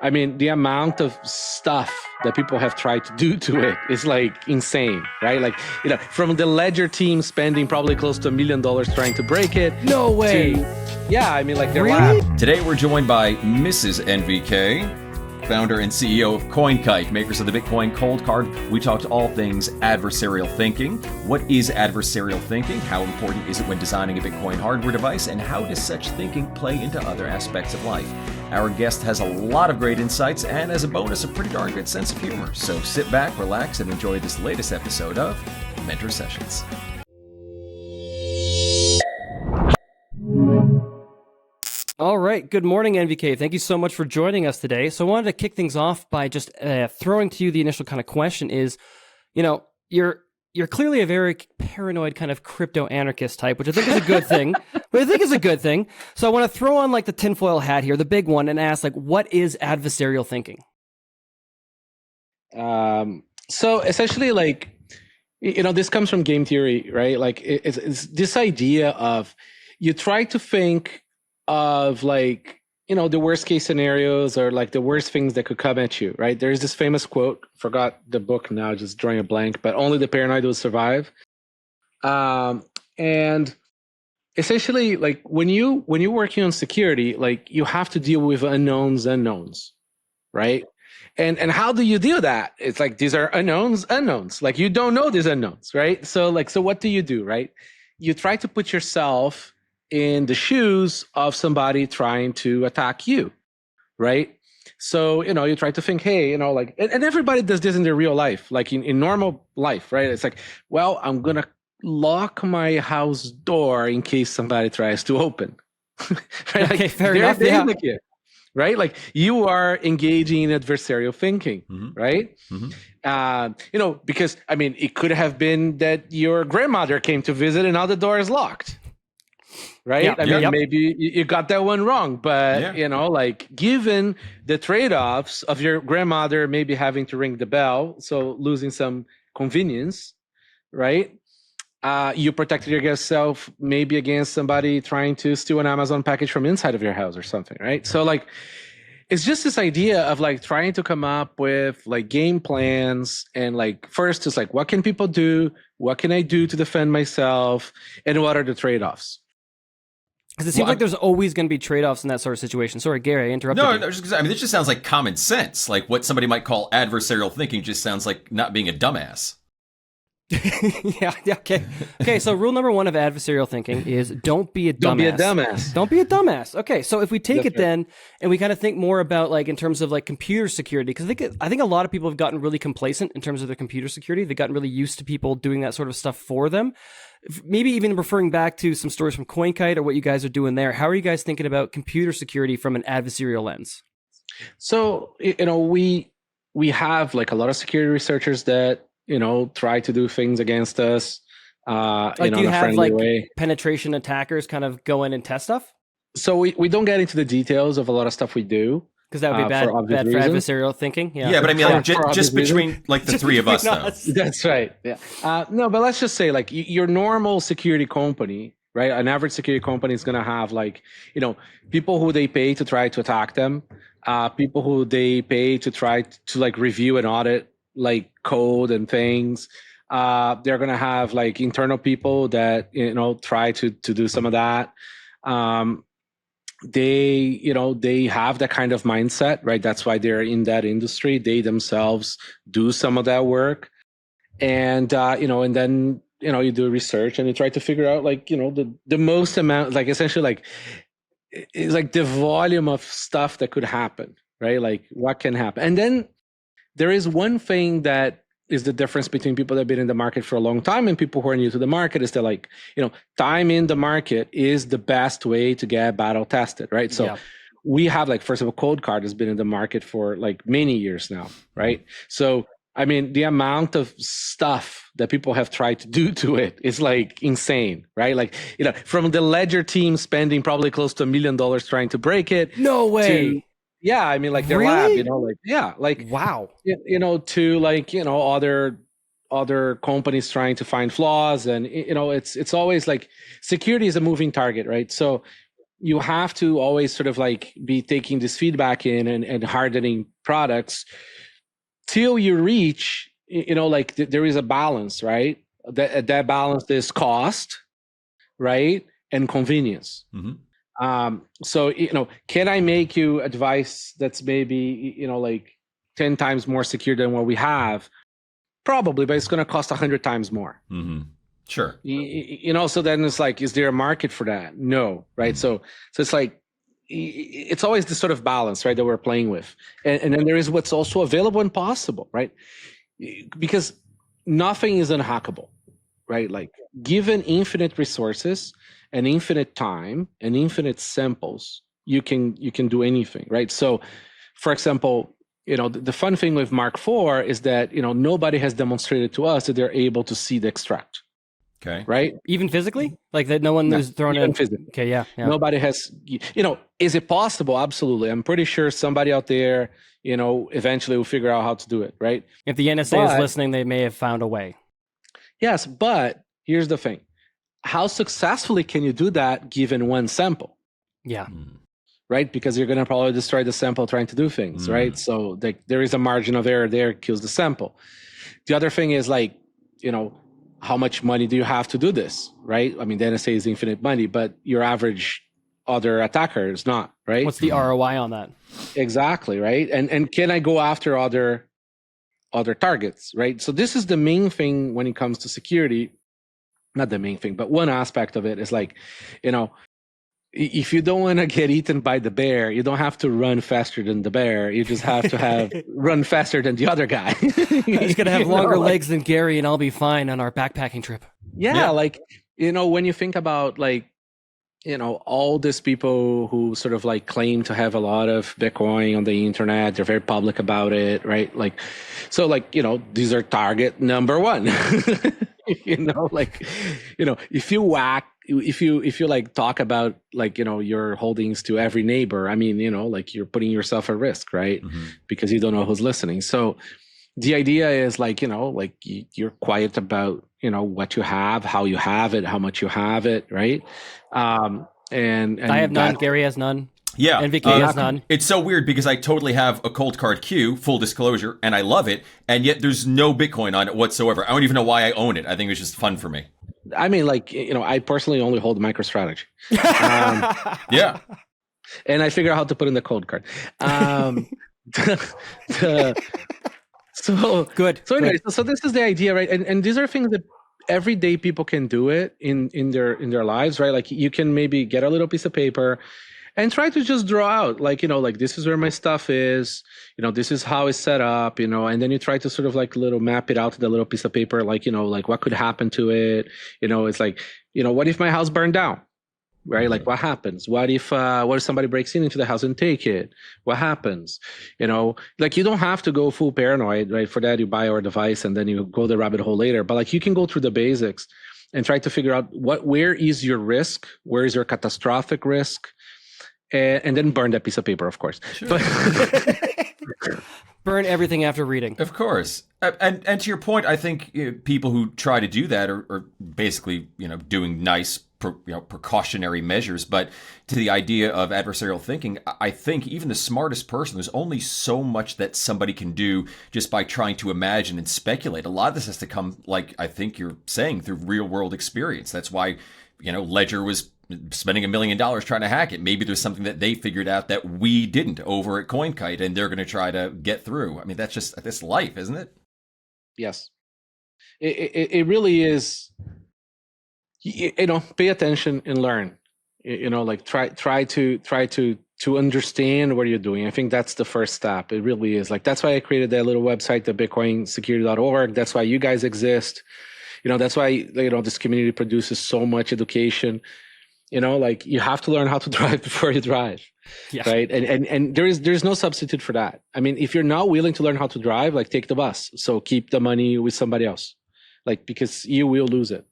I mean, the amount of stuff that people have tried to do to it is like insane, right? Like, from the Ledger team spending probably close to $1 million trying to break it. No way. Yeah, I mean, like they're Really? Today we're joined by Mrs. NVK, founder and CEO of Coinkite, makers of the Bitcoin Coldcard. We talked all things adversarial thinking. What is adversarial thinking? How important is it when designing a Bitcoin hardware device? And how does such thinking play into other aspects of life? Our guest has a lot of great insights and, as a bonus, a pretty darn good sense of humor. So sit back, relax, and enjoy this latest episode of Mentor Sessions. All right. Good morning, NVK. Thank you so much for joining us today. So I wanted to kick things off by just throwing to you the initial kind of question is, you're clearly a very paranoid kind of crypto anarchist type, which I think is a good thing. So I want to throw on like the tinfoil hat here, the big one, and ask like, what is adversarial thinking? So essentially, like, this comes from game theory, right? Like it's this idea of you try to think of like, the worst case scenarios or like the worst things that could come at you, right? There's this famous quote, forgot the book now, just drawing a blank, but only the paranoid will survive. And essentially, like when you're working on security, like you have to deal with unknowns, right? And how do you do that? It's like, these are unknowns. Like you don't know these unknowns, right? So what do you do, right? You try to put yourself in the shoes of somebody trying to attack you, right? So, you try to think, hey, like, and everybody does this in their real life, like in normal life, right? It's like, well, I'm going to lock my house door in case somebody tries to open. Right? Okay, like, fair enough. Yeah. Right? Like you are engaging in adversarial thinking, right? Because, I mean, it could have been that your grandmother came to visit and now the door is locked. Right? Yeah, I mean, maybe you got that one wrong, but like given the trade-offs of your grandmother maybe having to ring the bell, so losing some convenience, right? You protected yourself maybe against somebody trying to steal an Amazon package from inside of your house or something, right? So like, it's just this idea of like trying to come up with like game plans and like, first it's like, what can people do? What can I do to defend myself? And what are the trade-offs? Because it seems like there's always going to be trade-offs in that sort of situation. Sorry, Gary, I interrupted you. No, this just sounds like common sense. Like what somebody might call adversarial thinking just sounds like not being a dumbass. yeah, okay. Okay, so rule number one of adversarial thinking is don't be a dumbass. Don't be a dumbass. Don't be a dumbass. Okay, so if we take That's it then, and we kind of think more about like in terms of like computer security, because I think a lot of people have gotten really complacent in terms of their computer security. They've gotten really used to people doing that sort of stuff for them. Maybe even referring back to some stories from Coinkite or what you guys are doing there. How are you guys thinking about computer security from an adversarial lens? So, we have like a lot of security researchers that, try to do things against us, like, do you in a have friendly like way. penetration attackers kind of go in and test stuff? So we don't get into the details of a lot of stuff we do. Because that would be bad for adversarial thinking. Yeah, but I mean, like, just between like the three of us, though. That's right. Yeah. No, but let's just say like your normal security company, right? An average security company is going to have like, people who they pay to try to attack them, people who they pay to try to like review and audit like code and things. They're going to have like internal people that, try to do some of that. They have that kind of mindset, right? That's why they're in that industry. They themselves do some of that work. And, and then, you do research and you try to figure out like, the most amount, like essentially like, it's like the volume of stuff that could happen, right? Like what can happen. And then there is one thing that is the difference between people that have been in the market for a long time and people who are new to the market is that like, time in the market is the best way to get battle tested, right? So we have like, first of all, Coldcard has been in the market for like many years now, right? So, I mean, the amount of stuff that people have tried to do to it is like insane, right? Like, from the Ledger team spending probably close to $1 million trying to break it. No way. Yeah, I mean, like their Really? lab, like Wow. To like other companies trying to find flaws, and it's always like security is a moving target, right? So you have to always sort of like be taking this feedback in and hardening products till you reach, like there is a balance, right? That balance is cost, right, and convenience. So can I make you advice that's maybe like 10 times more secure than what we have? Probably, but it's going to cost 100 times more. Sure. So then it's like, is there a market for that? No, right? So it's like, it's always this sort of balance, right, that we're playing with. And then there is what's also available and possible, right? Because nothing is unhackable, right? Like, given infinite resources and infinite time and infinite samples, you can do anything, right? So, for example, the fun thing with Mark IV is that nobody has demonstrated to us that they're able to see the extract. Okay. Right. Even physically, like that, no one is thrown in. Physically. Okay. Yeah. Nobody has. Is it possible? Absolutely. I'm pretty sure somebody out there, eventually will figure out how to do it. Right. If the NSA is listening, they may have found a way. Yes, but here's the thing: how successfully can you do that given one sample? Yeah. Right, because you're going to probably destroy the sample trying to do things. Right. So there is a margin of error there, kills the sample. The other thing is like, how much money do you have to do this, right? I mean, the NSA is infinite money, but your average other attacker is not, right? What's the ROI on that? Exactly, right? And can I go after other targets, right? So this is the main thing when it comes to security. Not the main thing, but one aspect of it is like, if you don't want to get eaten by the bear, you don't have to run faster than the bear. You just have to run faster than the other guy. He's going to have longer legs than Gary and I'll be fine on our backpacking trip. Yeah. Like, when you think about like, all these people who sort of like claim to have a lot of Bitcoin on the internet, they're very public about it, right? Like, so like, these are target number one. If you like talk about like, your holdings to every neighbor, I mean, like you're putting yourself at risk, right? Because you don't know who's listening. So the idea is like, like you're quiet about, what you have, how you have it, how much you have it, right? And I have none. Gary has none. Yeah. NVK has none. It's so weird because I totally have a Coldcard Q, full disclosure, and I love it. And yet there's no Bitcoin on it whatsoever. I don't even know why I own it. I think it was just fun for me. I mean, like, I personally only hold MicroStrategy. Yeah. And I figure out how to put in the cold card. So good. So anyway, so this is the idea, right? And these are things that everyday people can do it in their lives, right? Like you can maybe get a little piece of paper and try to just draw out, like, like this is where my stuff is, this is how it's set up, and then you try to sort of like map it out to the little piece of paper, like, like what could happen to it, it's like, what if my house burned down, right? Like what happens? What if somebody breaks into the house and take it? What happens? Like you don't have to go full paranoid, right? For that, you buy our device and then you go the rabbit hole later, but like you can go through the basics and try to figure out where is your risk? Where is your catastrophic risk? And then burn that piece of paper, of course. Sure. Burn everything after reading. Of course. And to your point, I think people who try to do that are basically, doing nice, precautionary measures. But to the idea of adversarial thinking, I think even the smartest person, there's only so much that somebody can do just by trying to imagine and speculate. A lot of this has to come, like I think you're saying, through real world experience. That's why, Ledger was spending $1 million trying to hack it. Maybe there's something that they figured out that we didn't over at Coinkite, and they're going to try to get through. I mean, that's life, isn't it? Yes, it really is. Pay attention and learn. Like try to understand what you're doing. I think that's the first step. It really is. Like that's why I created that little website, the bitcoinsecurity.org. That's why you guys exist. That's why this community produces so much education. Like you have to learn how to drive before you drive, right? And there's no substitute for that. I mean, if you're not willing to learn how to drive, like take the bus. So keep the money with somebody else, like because you will lose it.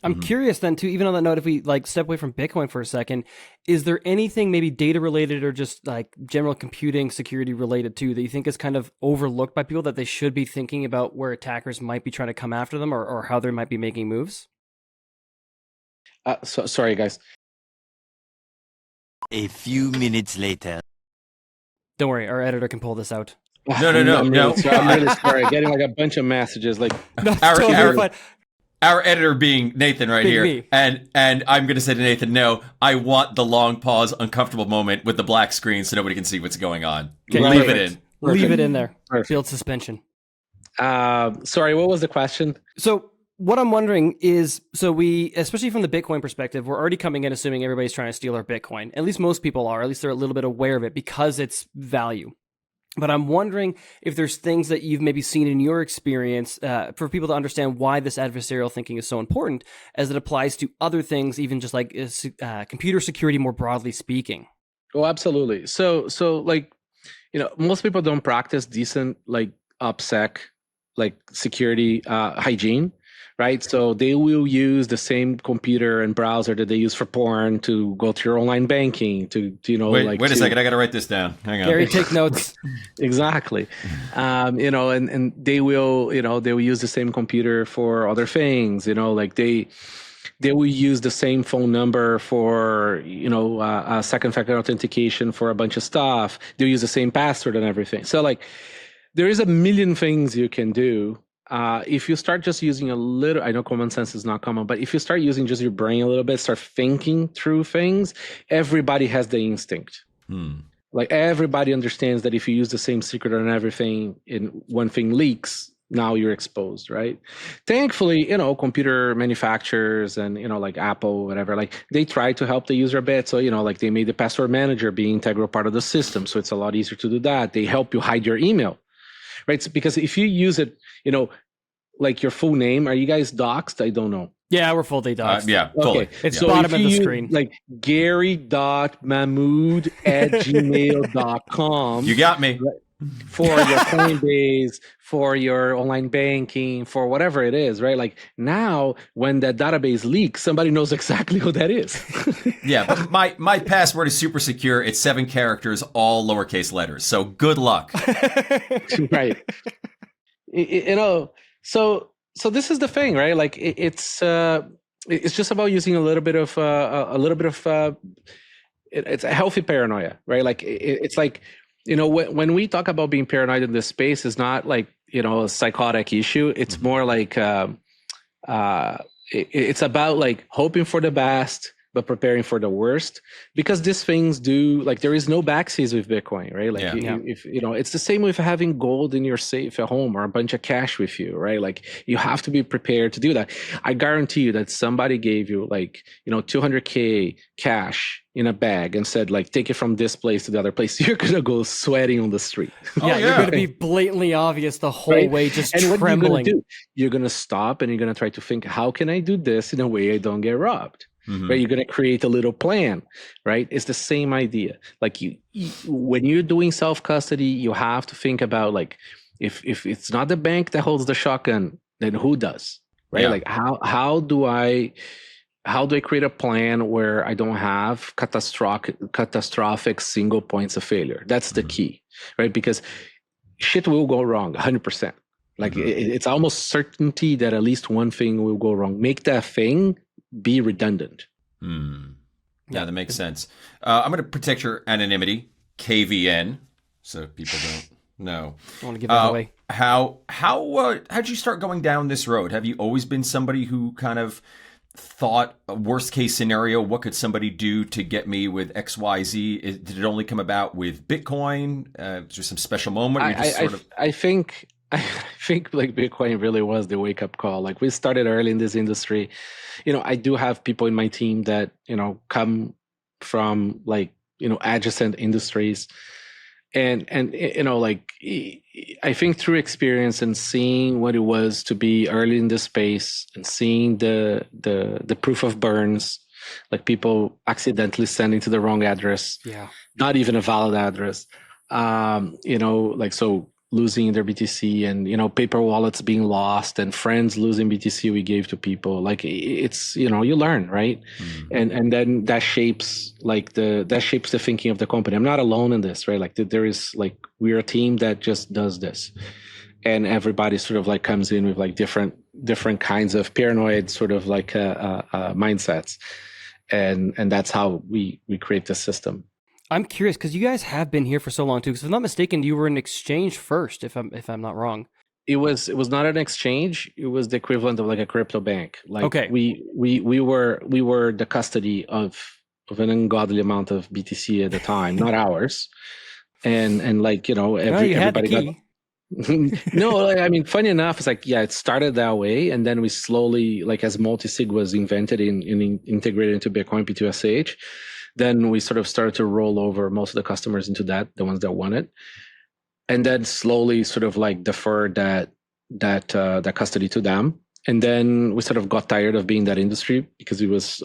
I'm curious then too, even on that note, if we like step away from Bitcoin for a second, is there anything maybe data related or just like general computing security related too that you think is kind of overlooked by people that they should be thinking about where attackers might be trying to come after them or how they might be making moves? Sorry, guys. A few minutes later. Don't worry, our editor can pull this out. No. I'm really sorry. Getting like a bunch of messages like Our editor being Nathan right here. Me. And I'm going to say to Nathan, no, I want the long pause, uncomfortable moment with the black screen so nobody can see what's going on. Okay, Leave it in. Leave it in there. Perfect. Field suspension. Sorry, what was the question? So what I'm wondering is, so we, especially from the Bitcoin perspective, we're already coming in assuming everybody's trying to steal our Bitcoin. At least most people are. At least they're a little bit aware of it because it's value. But I'm wondering if there's things that you've maybe seen in your experience for people to understand why this adversarial thinking is so important as it applies to other things, even just like computer security more broadly speaking. Oh, absolutely. So like, most people don't practice decent like OpSec, like security hygiene, right? So they will use the same computer and browser that they use for porn to go to your online banking to wait a second, I got to write this down. Hang on. Gary, take notes. Exactly. And they will, they will use the same computer for other things, like they will use the same phone number for, second factor authentication for a bunch of stuff. They'll use the same password and everything. So like, there is a million things you can do. If you start just using a little, I know common sense is not common, but if you start using just your brain a little bit, start thinking through things, everybody has the instinct. Like everybody understands that if you use the same secret on everything and one thing leaks, now you're exposed, right? Thankfully, computer manufacturers and, like Apple, whatever, like they try to help the user a bit. So, like they made the password manager be an integral part of the system. So it's a lot easier to do that. They help you hide your email, right? So, because if you use it, like your full name, are you guys doxxed? I don't know. Yeah, we're full day doxxed. Yeah, totally. Okay. It's So bottom if of the you screen. like gary.mahmood@gmail.com. You got me. For your Coinbase, for your online banking, for whatever it is, right? Like now, when that database leaks, somebody knows exactly who that is. Yeah, but my password is super secure. It's 7 characters, all lowercase letters. So good luck. Right. So this is the thing, right? Like it's just about using a little bit of it's a healthy paranoia, right? Like it's like, when we talk about being paranoid in this space, it's not like, a psychotic issue. It's more like it's about like hoping for the best, but preparing for the worst, because these things do, like, there is no backseas with Bitcoin, right? Like if it's the same with having gold in your safe at home or a bunch of cash with you, right? Like you have to be prepared to do that. I guarantee you that somebody gave you like, $200K cash in a bag and said like, take it from this place to the other place. You're going to go sweating on the street. You're going to be blatantly obvious the whole way, just and trembling. What you're going to do? You're going to stop and you're going to try to think, how can I do this in a way I don't get robbed? Right? You're going to create a little plan, right? It's the same idea. Like you when you're doing self-custody, you have to think about like, if it's not the bank that holds the shotgun, then who does, right? Yeah. Like how do I create a plan where I don't have catastrophic single points of failure? That's the key, right? Because shit will go wrong 100%. Like it's almost certainty that at least one thing will go wrong. Make that thing be redundant. Yeah, that makes sense. I'm going to protect your anonymity, KVN, so people don't know. I want to give that away. How'd you start going down this road? Have you always been somebody who kind of thought a worst case scenario? What could somebody do to get me with XYZ? Did it only come about with Bitcoin? Was there some special moment? I think like Bitcoin really was the wake up call. Like we started early in this industry. I do have people in my team that, come from like, adjacent industries. And like I think through experience and seeing what it was to be early in this space and seeing the proof of burns, like people accidentally sending to the wrong address, not even a valid address, like so losing their BTC and paper wallets being lost and friends losing BTC we gave to people. Like it's you learn, right? And then that shapes the thinking of the company. I'm not alone in this, right? Like there is like we're a team that just does this, and everybody sort of like comes in with like different kinds of paranoid sort of like mindsets. and that's how we create the system. I'm curious because you guys have been here for so long too. Because if I'm not mistaken, you were in exchange first. If I'm not wrong. It was not an exchange. It was the equivalent of like a crypto bank. Like Okay. we were the custody of an ungodly amount of BTC at the time, not ours. And like, you know, everybody got. No, I mean, funny enough, it's like, yeah, it started that way, and then we slowly, like, as multi-sig was invented and integrated into Bitcoin P2SH, then we sort of started to roll over most of the customers into that, the ones that want it, and then slowly sort of like deferred that custody to them, and then we sort of got tired of being that industry because it was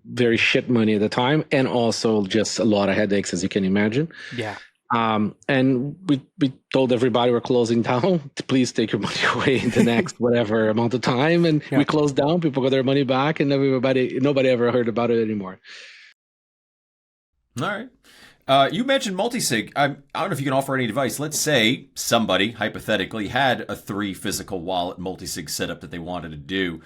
very shit money at the time, and also just a lot of headaches, as you can imagine. Yeah. And we told everybody we're closing down to please take your money away in the next whatever amount of time. And we closed down, people got their money back, and nobody ever heard about it anymore. All right. You mentioned multisig. I don't know if you can offer any advice. Let's say somebody, hypothetically, had a 3 physical wallet multisig setup that they wanted to do.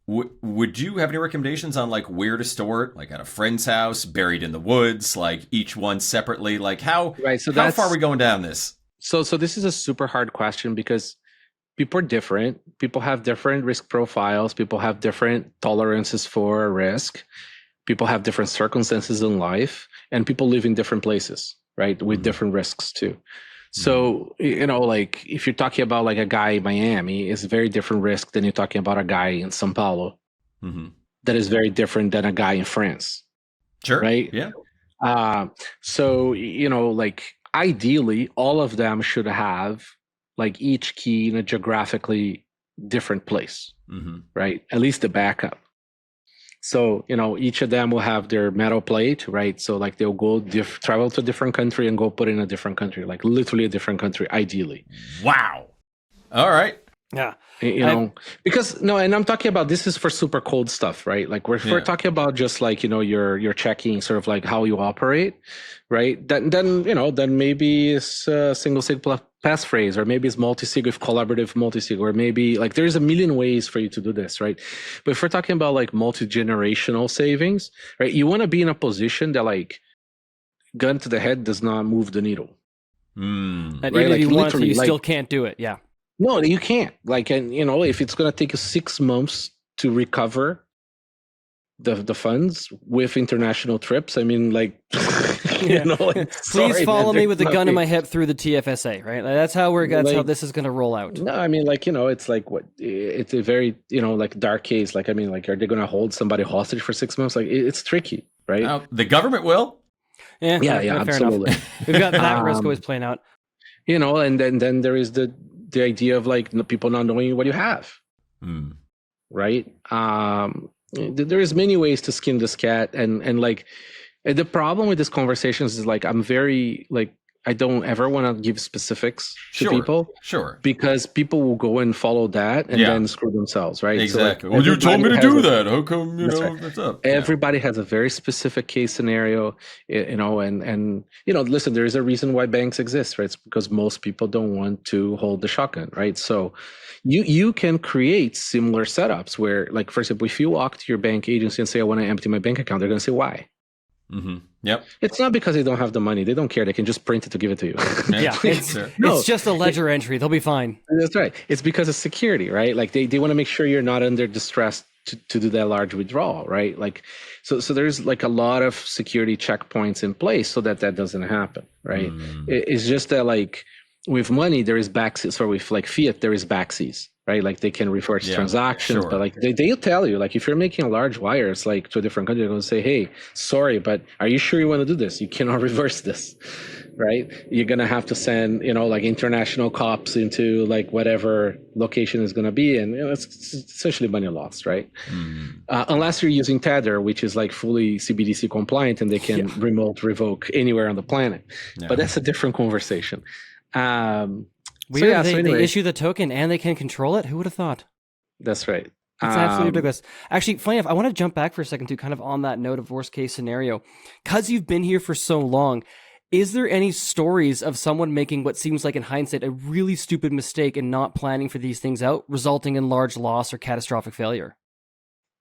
Would you have any recommendations on like where to store it, like at a friend's house, buried in the woods, like each one separately? Like how far are we going down this? So this is a super hard question because people are different. People have different risk profiles. People have different tolerances for risk. People have different circumstances in life, and people live in different places, right? With different risks too. So, you know, like if you're talking about like a guy in Miami, it's a very different risk than you're talking about a guy in São Paulo. That is very different than a guy in France. Sure. Right? Yeah. So, you know, like ideally all of them should have like each key in a geographically different place, right? At least the backup. So, you know, each of them will have their metal plate, right? So like they'll go travel to a different country and go put in a different country, like literally a different country, ideally. Wow. All right. Yeah. You know, because and I'm talking about, this is for super cold stuff, right? Like we're talking about just like, you know, you're checking sort of like how you operate, right? Then you know, then maybe it's a single sig passphrase, or maybe it's multi-sig with collaborative multi-sig, or maybe like there's a million ways for you to do this, right? But if we're talking about like multi-generational savings, right? You want to be in a position that like gun to the head does not move the needle. And right? even Like if you want to, you like, still can't do it. Yeah. No, you can't. Like, and you know, if it's going to take you 6 months to recover the funds with international trips, I mean, like, you know, like, please follow me with the gun in my hip through the TFSA, right? Like, that's how how this is going to roll out. No, I mean, like, you know, it's like it's a very, you know, like dark case. Like, I mean, like, are they going to hold somebody hostage for 6 months? Like, it's tricky, right? The government will. Yeah, fair absolutely. Enough. We've got that risk always playing out. You know, and then there is the idea of like people not knowing what you have, right? There is many ways to skin this cat, and like the problem with these conversations is like I'm very like I don't ever want to give specifics to people, because people will go and follow that and then screw themselves, right? Exactly. So like, well, you told me to do that. How come what's up? Everybody has a very specific case scenario, you know, and you know, listen, there is a reason why banks exist, right? It's because most people don't want to hold the shotgun, right? So you can create similar setups where, like, for example, if you walk to your bank agency and say, I want to empty my bank account, they're going to say, why? Yep. It's not because they don't have the money. They don't care. They can just print it to give it to you. Yeah. It's just a ledger entry. They'll be fine. That's right. It's because of security, right? Like they want to make sure you're not under distress to do that large withdrawal, right? Like, so there's like a lot of security checkpoints in place so that doesn't happen, right? It's just that like with money, there is backseas, or with like fiat, there is backseas. Right, like they can reverse transactions, but like they'll tell you, like if you're making a large wire, it's like to a different country, they're going to say, "Hey, sorry, but are you sure you want to do this? You cannot reverse this, right? You're going to have to send, you know, like international cops into like whatever location is going to be, and you know, it's essentially money lost, right? Unless you're using Tether, which is like fully CBDC compliant, and they can remote revoke anywhere on the planet. But that's a different conversation. Weird. They issue the token and they can control it. Who would have thought? That's right. It's absolutely ridiculous. Actually, funny enough, I want to jump back for a second to kind of on that note of worst case scenario. Because you've been here for so long, is there any stories of someone making what seems like in hindsight a really stupid mistake and not planning for these things out, resulting in large loss or catastrophic failure?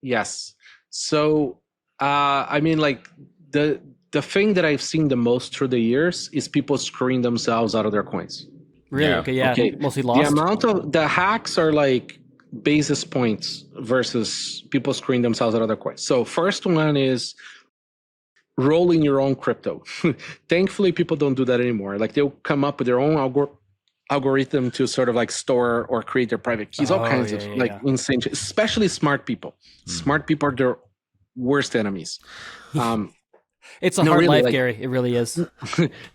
Yes. So I mean, like the thing that I've seen the most through the years is people screwing themselves out of their coins. Really? Yeah. Okay, yeah. Okay. Mostly The lost. amount of the hacks are like basis points versus people screwing themselves out of their coins. So first one is rolling your own crypto. Thankfully, people don't do that anymore. Like they'll come up with their own algorithm to sort of like store or create their private keys, all kinds of insane, especially smart people. Smart people are their worst enemies. It's a hard life, Gary. It really is.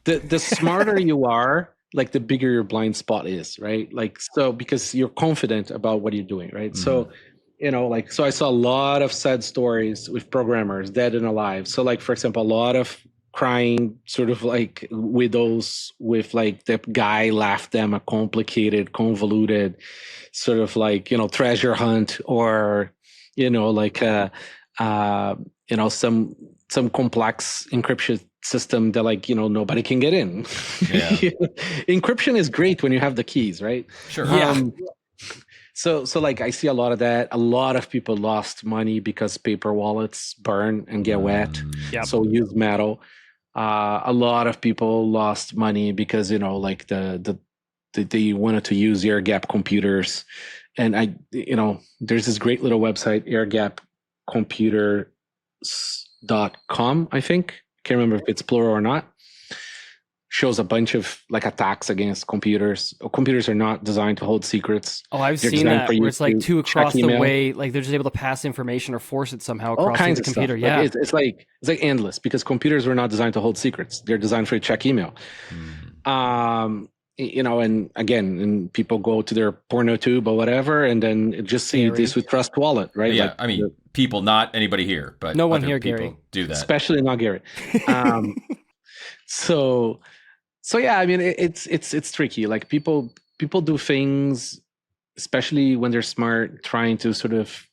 The smarter you are, like the bigger your blind spot is, right? Like, so because you're confident about what you're doing, right? So, so I saw a lot of sad stories with programmers, dead and alive. So like, for example, a lot of crying sort of like widows with like the guy left them a complicated, convoluted sort of like, treasure hunt or, like, some complex encryption system that like, nobody can get in. Yeah. Encryption is great when you have the keys, right? Sure. Yeah. So like I see a lot of that. A lot of people lost money because paper wallets burn and get wet. Yep. So use metal. A lot of people lost money because like they wanted to use air gap computers, and there's this great little website, airgapcomputers.com. I think, can't remember if it's plural or not. Shows a bunch of like attacks against computers. Computers are not designed to hold secrets. Oh, I've seen that where it's like two across the way, like they're just able to pass information or force it somehow across all kinds the of computer. Stuff. Yeah, like it's like endless because computers were not designed to hold secrets. They're designed for check email. And again, and people go to their porno tube or whatever, and then just see this with Trust Wallet, right? Yeah, like, I mean, people, not anybody here, but no one other here, people Gary, do that, especially not Gary. So yeah, I mean, it's tricky. Like people do things, especially when they're smart, trying to sort of,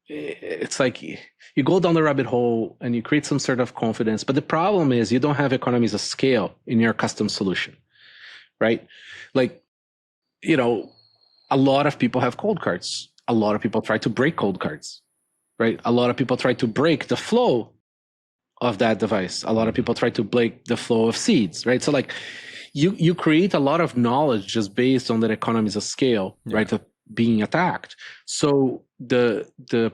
it's like you go down the rabbit hole and you create some sort of confidence. But the problem is you don't have economies of scale in your custom solution, right? Like, a lot of people have cold cards. A lot of people try to break cold cards, right? A lot of people try to break the flow of that device. A lot of people try to break the flow of seeds, right? So like you create a lot of knowledge just based on the economies of scale, right? Of being attacked. So the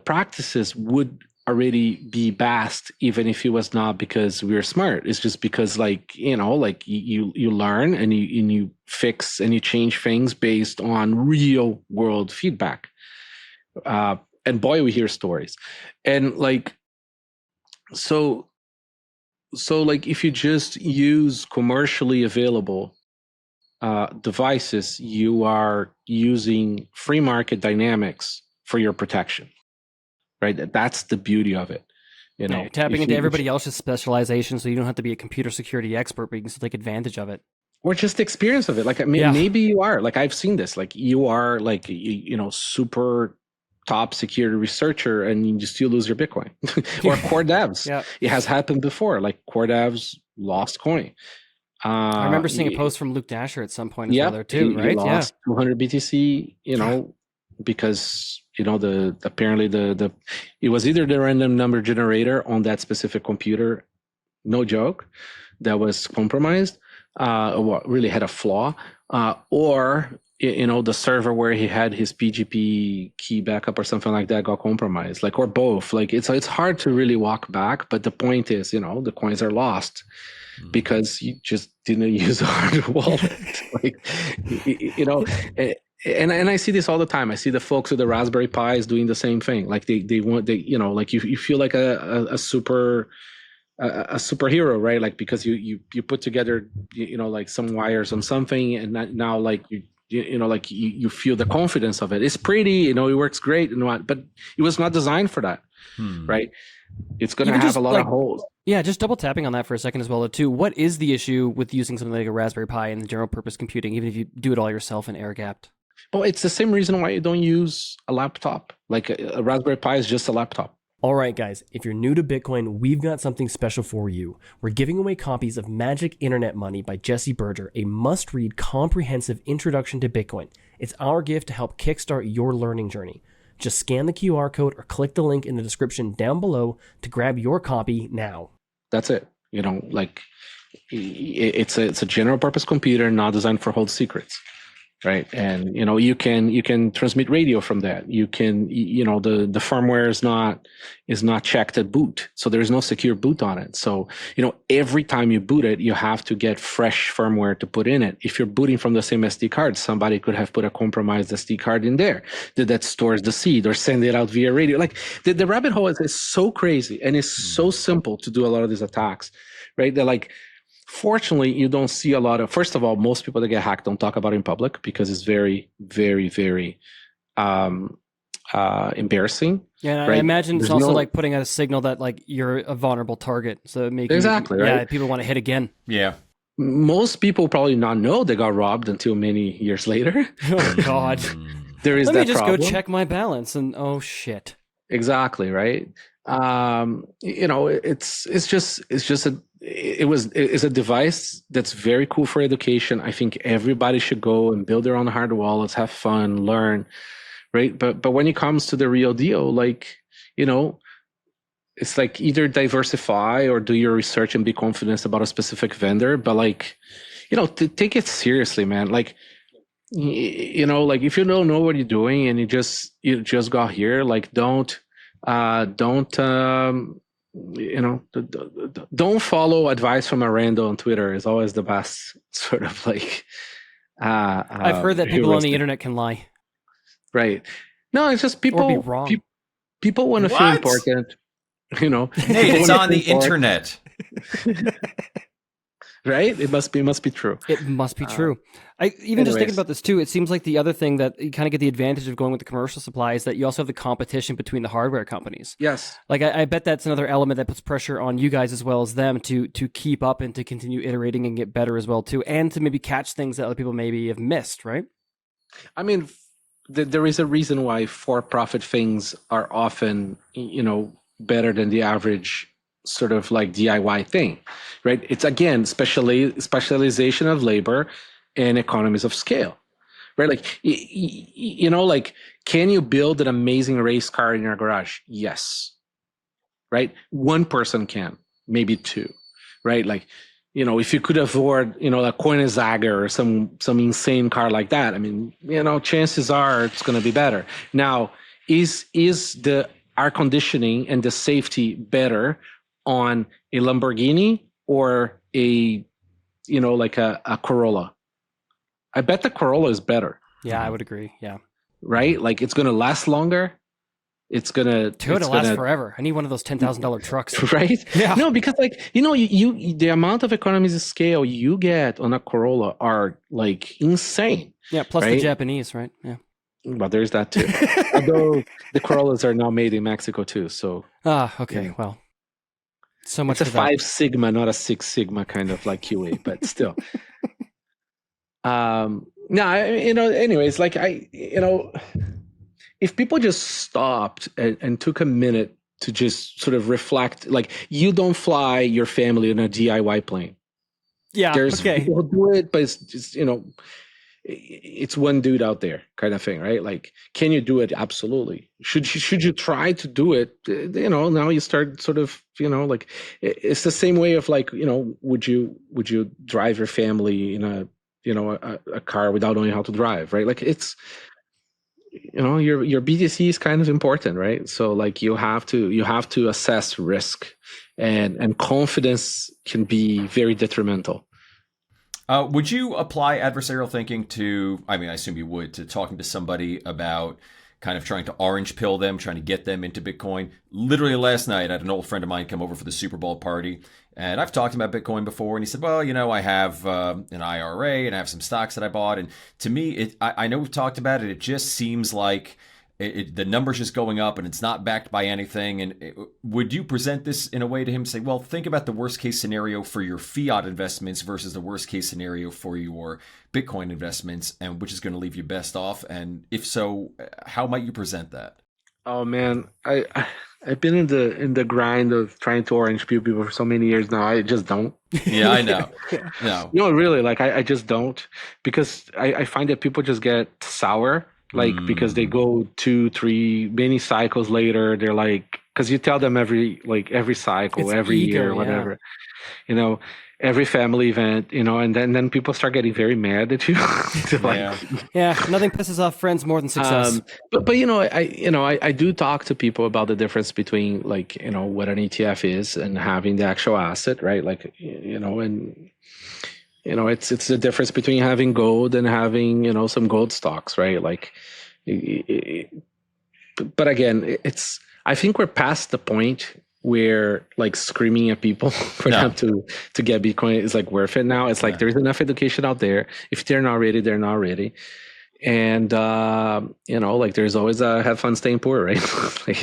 practices would already be best even if it was not because we're smart. It's just because like, you learn and you fix and you change things based on real world feedback. And boy, we hear stories. And like, so like if you just use commercially available devices, you are using free market dynamics for your protection, right? That's the beauty of it. You're tapping into everybody else's specialization, so you don't have to be a computer security expert, but you can still take advantage of it. Or just the experience of it. Like maybe you are, like I've seen this, like you are like, super top security researcher and you still lose your Bitcoin. Or core devs. It has happened before. Like core devs lost coin. I remember seeing a post from Luke Dasher at some point as well there too, right? He lost 200 BTC, because apparently it was either the random number generator on that specific computer, no joke, that was compromised, really had a flaw, or the server where he had his PGP key backup or something like that got compromised, like, or both. Like it's hard to really walk back, but the point is, the coins are lost because you just didn't use a hard wallet. Like, and I see this all the time. I see the folks with the Raspberry Pis doing the same thing. Like they like you feel like a superhero, right? Like because you put together, like some wires on something, and now like you feel the confidence of it. It's pretty, it works great and what, but it was not designed for that, right? It's going to have a lot of holes. Yeah, just double tapping on that for a second as well, too. What is the issue with using something like a Raspberry Pi in general purpose computing, even if you do it all yourself in air-gapped? Well, it's the same reason why you don't use a laptop. Like a Raspberry Pi is just a laptop. All right, guys, if you're new to Bitcoin, we've got something special for you. We're giving away copies of Magic Internet Money by Jesse Berger, a must-read comprehensive introduction to Bitcoin. It's our gift to help kickstart your learning journey. Just scan the QR code or click the link in the description down below to grab your copy now. That's it. Like it's a general purpose computer, not designed for hold secrets. Right. And, you can transmit radio from that. You can, the firmware is not checked at boot. So there's no secure boot on it. So, every time you boot it, you have to get fresh firmware to put in it. If you're booting from the same SD card, somebody could have put a compromised SD card in there that stores the seed or send it out via radio. Like the rabbit hole is so crazy, and it's so simple to do a lot of these attacks, right? They're like, fortunately, you don't see a lot of, first of all, most people that get hacked don't talk about it in public because it's very, very, very embarrassing. Yeah, right? I imagine it's also like putting out a signal that like you're a vulnerable target. So exactly, right? Yeah, people want to hit again. Yeah. Most people probably not know they got robbed until many years later. Oh God. There is Let that me just problem. go check my balance and oh shit. Exactly, right? It's a device that's very cool for education. I think everybody should go and build their own hardware wallets, have fun, learn, right? But when it comes to the real deal, like, it's like either diversify or do your research and be confident about a specific vendor. But like, take it seriously, man. Like, like if you don't know what you're doing and you just got here, like don't follow advice from a rando on Twitter is always the best sort of like. I've heard that people on the internet can lie. Right. No, it's just people. Or be wrong. People want to feel important. Hey, it's on the internet. Right? It must be true. It must be true. Just thinking about this too, it seems like the other thing that you kind of get the advantage of going with the commercial supply is that you also have the competition between the hardware companies. Yes. Like I bet that's another element that puts pressure on you guys as well as them to keep up and to continue iterating and get better as well too, and to maybe catch things that other people maybe have missed, right? I mean, there is a reason why for-profit things are often, better than the average sort of like DIY thing, right? It's again, specialization of labor and economies of scale, right? Like, like, can you build an amazing race car in your garage? Yes. Right? One person can, maybe two, right? Like, if you could afford, a Koenigsegg or some insane car like that, I mean, chances are it's going to be better. Now, is the air conditioning and the safety better on a Lamborghini or a Corolla? I bet the Corolla is better. Yeah, I would agree. Yeah. Right? Like it's going to last longer. It'll last forever. I need one of those $10,000 trucks. Right? Yeah. No, because like, you the amount of economies of scale you get on a Corolla are like insane. Yeah. Plus right? the Japanese, right? Yeah. But there's that too. Although the Corollas are now made in Mexico too. So. Okay. Yeah. Well, so much it's a for that. 5 Sigma, not a 6 Sigma kind of like QA, but still. Anyways, like if people just stopped and took a minute to just sort of reflect, like you don't fly your family in a DIY plane. Yeah. There's okay. people who do it, but it's just, it's one dude out there kind of thing, right? Like, can you do it? Absolutely. Should you try to do it? Now you start sort of, like it's the same way of like, would you drive your family in a car without knowing how to drive, right? Like it's, your BTC is kind of important, right? So like you have to assess risk, and confidence can be very detrimental. Would you apply adversarial thinking to, I assume you would, to talking to somebody about kind of trying to orange pill them, trying to get them into Bitcoin? Literally last night, I had an old friend of mine come over for the Super Bowl party, and I've talked about Bitcoin before, and he said, well, I have an IRA, and I have some stocks that I bought, and to me, I know we've talked about it, it just seems like the numbers just going up and it's not backed by anything. And would you present this in a way to him, say, well, think about the worst case scenario for your fiat investments versus the worst case scenario for your Bitcoin investments, and which is going to leave you best off? And if so, how might you present that? Oh man, I've been in the grind of trying to orange pill people for so many years now. I just don't. Yeah, I know. No, really, like I just don't, because I find that people just get sour, like because they go 2, 3 many cycles later. They're like, because you tell them every cycle, It's every ego, year, whatever, you know, every family event, you know, and then people start getting very mad at you. To like, Yeah, nothing pisses off friends more than success. but you know, I do talk to people about the difference between like, you know, what an ETF is and having the actual asset, right? Like, you know, and you know, it's the difference between having gold and having, you know, some gold stocks, right? Like, but again, it's, I think we're past the point where like screaming at people for them to get Bitcoin is like worth it now. It's like there's enough education out there. If they're not ready, they're not ready. And you know, like there's always a have fun staying poor, right? Like,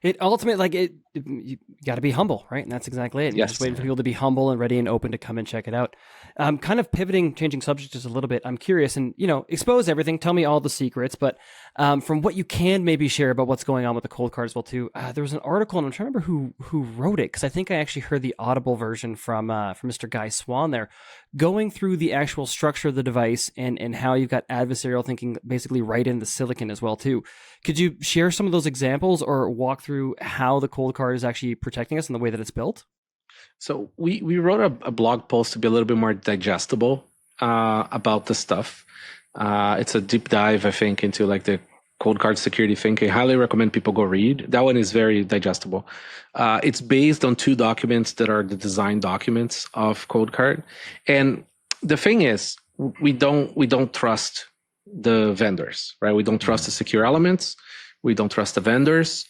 It ultimately, like you got to be humble, right? And that's exactly it. You're just waiting for people to be humble and ready and open to come and check it out. Kind of pivoting, changing subject just a little bit. I'm curious, and you know, expose everything. Tell me all the secrets, but from what you can maybe share about what's going on with the cold card as well too. There was an article, and I'm trying to remember who wrote it, because I think I actually heard the audible version from Mr. Guy Swan there, going through the actual structure of the device and how you've got adversarial thinking basically right in the silicon as well too. Could you share some of those examples or walk through how the cold card is actually protecting us in the way that it's built? So we wrote a blog post to be a little bit more digestible about the stuff. It's a deep dive, I think, into like the cold card security thinking. I highly recommend people go read. That one is very digestible. It's based on 2 documents that are the design documents of cold card. And the thing is, we don't trust the vendors, right? We don't trust the secure elements. We don't trust the vendors.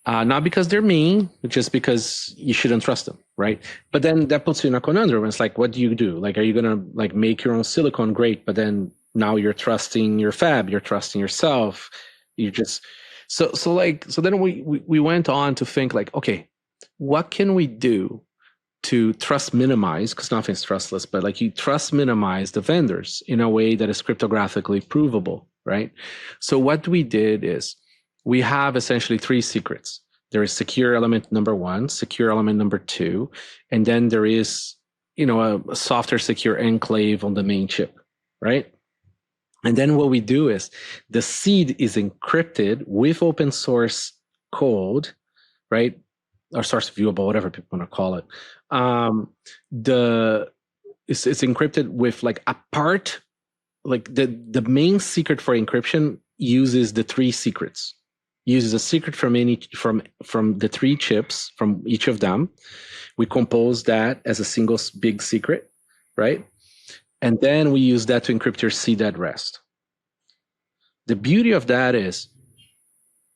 Not because they're mean, just because you shouldn't trust them, right? But then that puts you in a conundrum. It's like, what do you do? Like, are you gonna like make your own silicon? Great, but then now you're trusting your fab, you're trusting yourself. You just so then we went on to think like, okay, what can we do to trust minimize? Because nothing's trustless, but like you trust minimize the vendors in a way that is cryptographically provable, right? So what we did is, we have essentially 3 secrets. There is secure element number 1, secure element number 2, and then there is, you know, a softer secure enclave on the main chip, right? And then what we do is the seed is encrypted with open source code, right? Or source viewable, whatever people want to call it. It's encrypted with like a part, like the main secret for encryption uses the 3 secrets. Uses a secret from the 3 chips from each of them. We compose that as a single big secret, right? And then we use that to encrypt your seed at rest. The beauty of that is,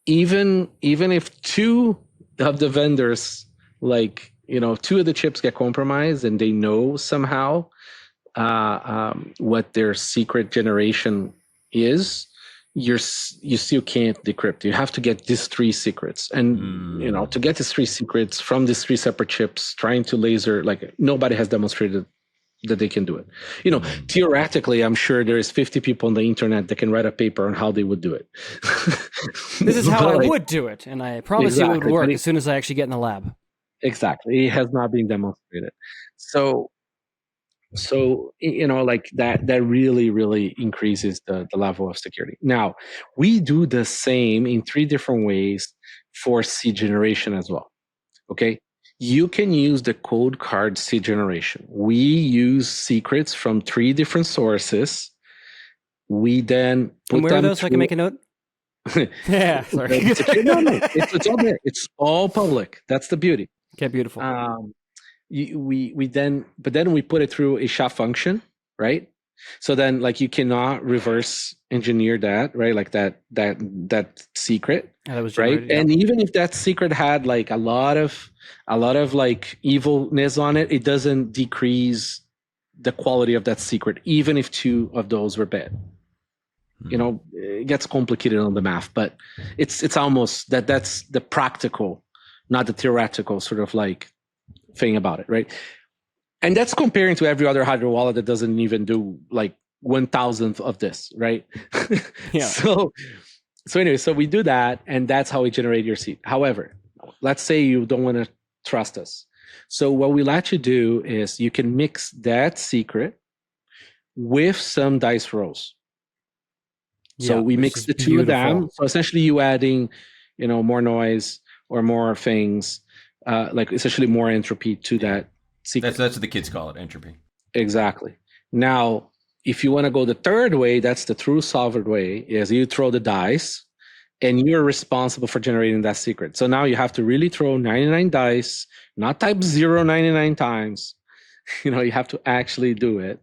even if 2 of the vendors, like, you know, 2 of the chips get compromised and they know somehow what their secret generation is, you still can't decrypt. You have to get these 3 secrets, and you know, to get these 3 secrets from these 3 separate chips, trying to laser, like nobody has demonstrated that they can do it. You know, theoretically, I'm sure there is 50 people on the internet that can write a paper on how they would do it. This is how I would do it, and I promise you it would work as soon as I actually get in the lab. Exactly, it has not been demonstrated. So, you know, like that really increases the level of security. Now, we do the same in 3 different ways for seed generation as well. Okay, you can use the cold card seed generation. We use secrets from 3 different sources. We then put and where are those so I can make a note? Yeah, sorry. It's all there. It's all public. That's the beauty. Okay, beautiful. We then we put it through a SHA function, right? So then like you cannot reverse engineer that, right? Like that secret, that was right? Yeah. And even if that secret had like a lot of like evilness on it, it doesn't decrease the quality of that secret, even if 2 of those were bad. You know, it gets complicated on the math, but it's almost that's the practical, not the theoretical sort of like thing about it, right? And that's comparing to every other hardware wallet that doesn't even do like 1,000th of this, right? Yeah. So anyway, so we do that, and that's how we generate your seed. However, let's say you don't want to trust us. So what we let you do is you can mix that secret with some dice rolls. So we which mix is the two of them. beautiful. So essentially you adding, more noise or more things, like essentially more entropy to that secret. That's what the kids call it, entropy. Exactly. Now, if you want to go the third way, that's the true solver way, is you throw the dice and you're responsible for generating that secret. So now you have to really throw 99 dice, not type 0 99 times. You have to actually do it.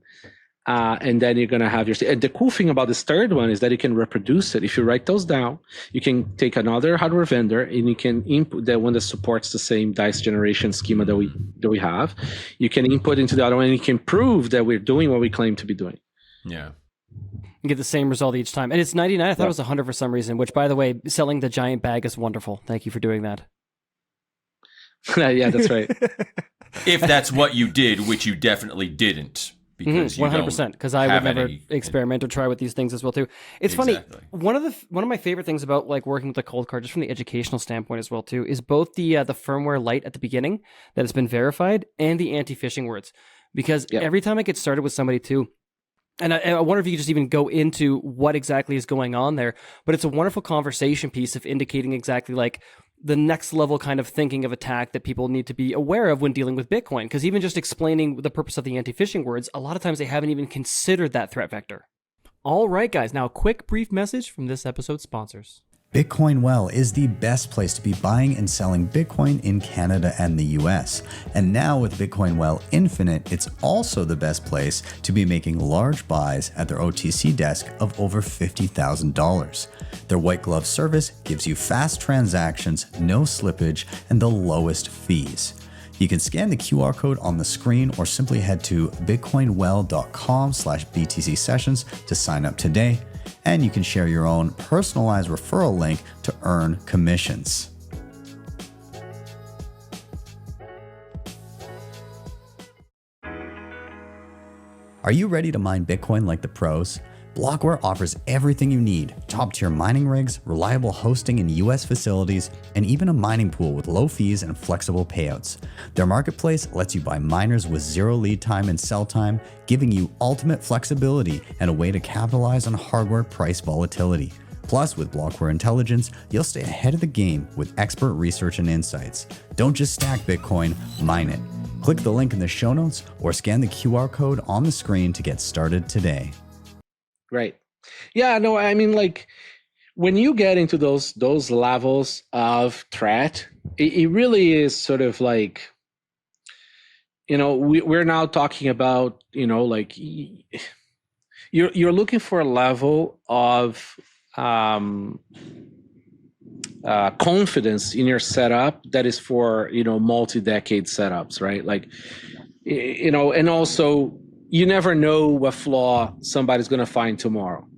And then you're going to have your... And the cool thing about this third one is that you can reproduce it. If you write those down, you can take another hardware vendor and you can input the one that supports the same dice generation schema that we have. You can input into the other one and you can prove that we're doing what we claim to be doing. Yeah. You get the same result each time. And it's 99. I thought it was 100 for some reason, which, by the way, selling the giant bag is wonderful. Thank you for doing that. Yeah, that's right. If that's what you did, which you definitely didn't. Because 100%, because I would never experiment or try with these things as well too. It's funny. One of my favorite things about like working with the Coldcard, just from the educational standpoint as well too, is both the firmware light at the beginning that has been verified and the anti-phishing words. Because every time I get started with somebody too, and I wonder if you could just even go into what exactly is going on there, but it's a wonderful conversation piece of indicating exactly like the next level kind of thinking of attack that people need to be aware of when dealing with Bitcoin. Because even just explaining the purpose of the anti-phishing words, a lot of times they haven't even considered that threat vector. All right, guys. Now, a quick brief message from this episode's sponsors. Bitcoin Well is the best place to be buying and selling Bitcoin in Canada and the US. And now with Bitcoin Well Infinite, it's also the best place to be making large buys at their OTC desk of over $50,000. Their white glove service gives you fast transactions, no slippage, and the lowest fees. You can scan the QR code on the screen or simply head to bitcoinwell.com/BTC sessions to sign up today. And you can share your own personalized referral link to earn commissions. Are you ready to mine Bitcoin like the pros? Blockware offers everything you need: top-tier mining rigs, reliable hosting in US facilities, and even a mining pool with low fees and flexible payouts. Their marketplace lets you buy miners with zero lead time and sell time, giving you ultimate flexibility and a way to capitalize on hardware price volatility. Plus, with Blockware Intelligence, you'll stay ahead of the game with expert research and insights. Don't just stack Bitcoin, mine it. Click the link in the show notes or scan the QR code on the screen to get started today. Right. Yeah, no, I mean, like, when you get into those levels of threat, it really is sort of like, we're now talking about, like, you're looking for a level of confidence in your setup that is for, multi-decade setups, right? Like, and also, you never know what flaw somebody's going to find tomorrow,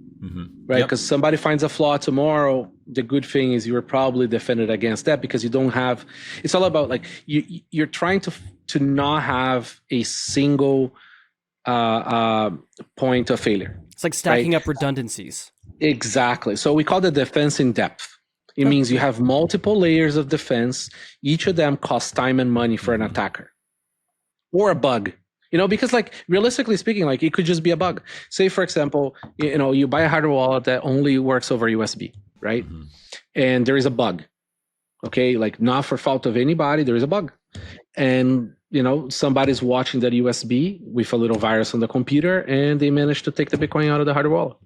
right? Because somebody finds a flaw tomorrow. The good thing is you were probably defended against that because you don't have. It's all about like you're trying to not have a single point of failure. It's like stacking up redundancies. Exactly. So we call the defense in depth. It means you have multiple layers of defense. Each of them costs time and money for an attacker, or a bug. Because like realistically speaking, like it could just be a bug. Say, for example, you buy a hardware wallet that only works over USB, right? And there is a bug. Okay, like not for fault of anybody, there is a bug. And somebody's watching that USB with a little virus on the computer and they managed to take the Bitcoin out of the hardware wallet.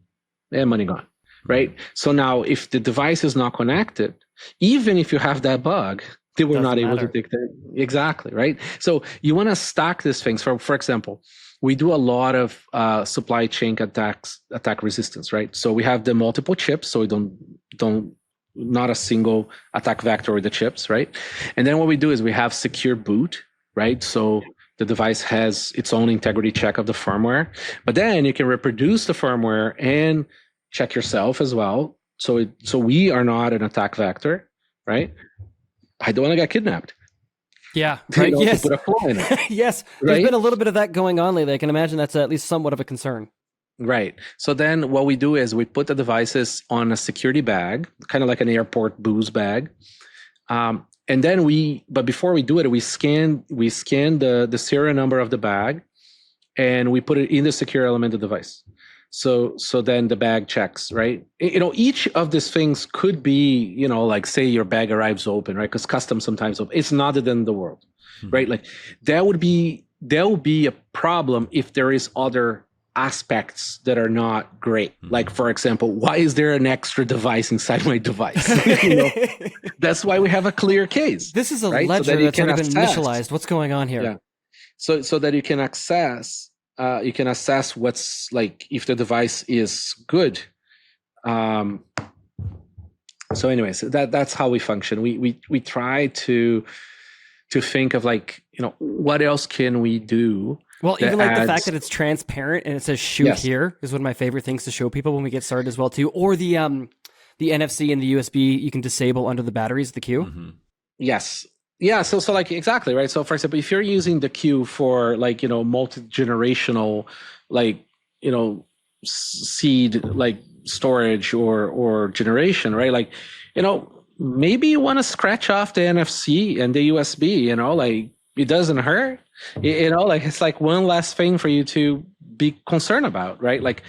And money gone. Right? So now if the device is not connected, even if you have that bug, they were not able to take that. Exactly, right? So you want to stack these things. For example, we do a lot of supply chain attack resistance, right? So we have the multiple chips, so we don't not a single attack vector with the chips, right? And then what we do is we have secure boot, right? So the device has its own integrity check of the firmware, but then you can reproduce the firmware and check yourself as well. So we are not an attack vector, right? I don't want to get kidnapped. Yeah, right. Yes. To put a flaw in it. Yes. Right? There's been a little bit of that going on lately. I can imagine that's at least somewhat of a concern. Right. So then what we do is we put the devices on a security bag, kind of like an airport booze bag. And then but before we do it, we scan the serial number of the bag and we put it in the secure element of the device. So then the bag checks, right? Each of these things could be, like say your bag arrives open, right? Because customs sometimes open. It's not the end of the world, right? Like there will be a problem if there is other aspects that are not great. Like for example, why is there an extra device inside my device? That's why we have a clear case. This is a right? ledger so that that's already been initialized. What's going on here? Yeah. So that you can access. You can assess what's like if the device is good. So anyways, that's how we function. We try to think of like, what else can we do? Well, even like the fact that it's transparent and it says shoot here is one of my favorite things to show people when we get started as well too. Or the NFC and the USB you can disable under the batteries, the Q. Yes. Yeah, so like exactly, right? So for example, if you're using the Q for like, multi-generational like, seed like storage or generation, right? Like, maybe you want to scratch off the NFC and the USB, like it doesn't hurt. Like it's like one less thing for you to be concerned about, right? Like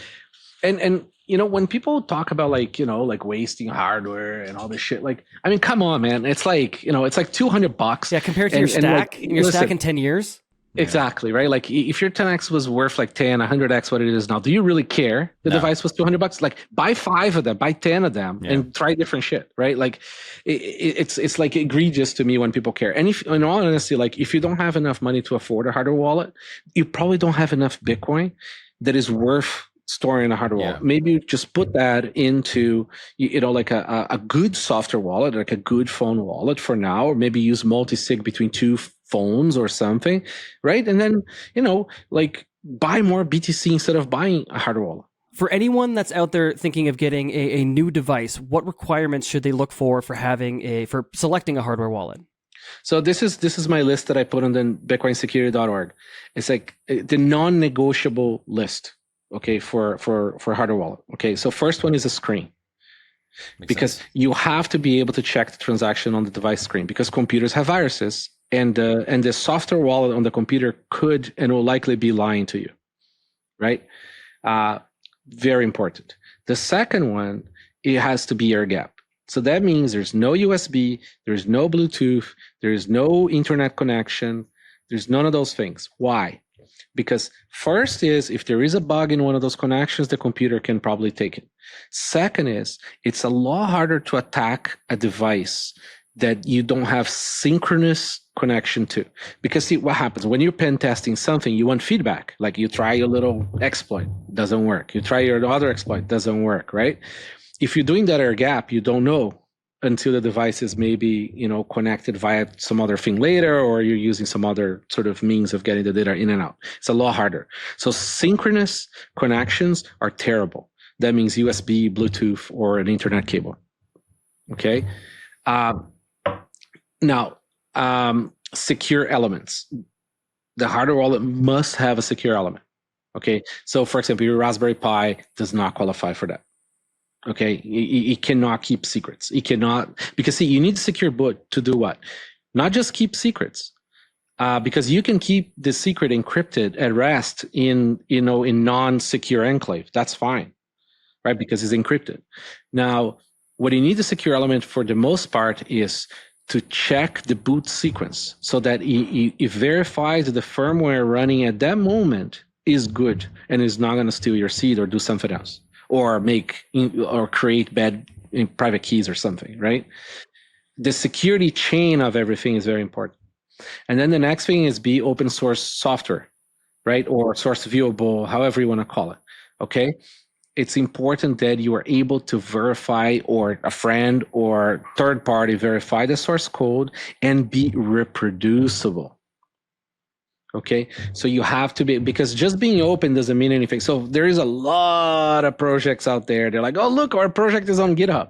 and when people talk about like, like wasting hardware and all this shit, like, I mean, come on, man. It's like, it's like $200. Yeah, compared to your stack, stack in 10 years. Exactly, right? Like if your 10x was worth like 10, 100x what it is now, do you really care? The device was $200. Like buy 5 of them, buy 10 of them and try different shit, right? Like it's like egregious to me when people care. And if, in all honesty, like if you don't have enough money to afford a hardware wallet, you probably don't have enough Bitcoin that is worth storing a hardware wallet. Maybe you just put that into, like a good software wallet, like a good phone wallet for now, or maybe use multi-sig between 2 phones or something, right? And then, like buy more BTC instead of buying a hardware wallet. For anyone that's out there thinking of getting a new device, what requirements should they look for for selecting a hardware wallet? So this is my list that I put on the bitcoinsecurity.org. It's like the non-negotiable list. Okay, for hardware wallet. Okay, so first one is a screen. Because you have to be able to check the transaction on the device screen because computers have viruses and the software wallet on the computer could and will likely be lying to you, right? Very important. The second one, it has to be air gap. So that means there's no USB, there's no Bluetooth, there's no internet connection, there's none of those things. Why? Because first is if there is a bug in one of those connections, the computer can probably take it. Second is it's a lot harder to attack a device that you don't have synchronous connection to. Because see what happens when you're pen testing something, you want feedback. Like you try your little exploit, doesn't work. You try your other exploit, doesn't work, right? If you're doing that air gap, you don't know until the device is maybe, connected via some other thing later, or you're using some other sort of means of getting the data in and out. It's a lot harder. So synchronous connections are terrible. That means USB, Bluetooth, or an internet cable. Okay. Now, secure elements. The hardware wallet must have a secure element. Okay. So for example, your Raspberry Pi does not qualify for that. Okay, it cannot keep secrets. It cannot, because see, you need secure boot to do what? Not just keep secrets, because you can keep the secret encrypted at rest in non-secure enclave. That's fine, right? Because it's encrypted. Now, what you need the secure element for the most part is to check the boot sequence so that it verifies that the firmware running at that moment is good and is not going to steal your seed or do something else. Or create bad private keys or something, right? The security chain of everything is very important. And then the next thing is be open source software, right? Or source viewable, however you want to call it, okay? It's important that you are able to verify, or a friend or third party verify the source code and be reproducible. Okay, so you have to be, because just being open doesn't mean anything. So there is a lot of projects out there. They're like, oh, look, our project is on GitHub,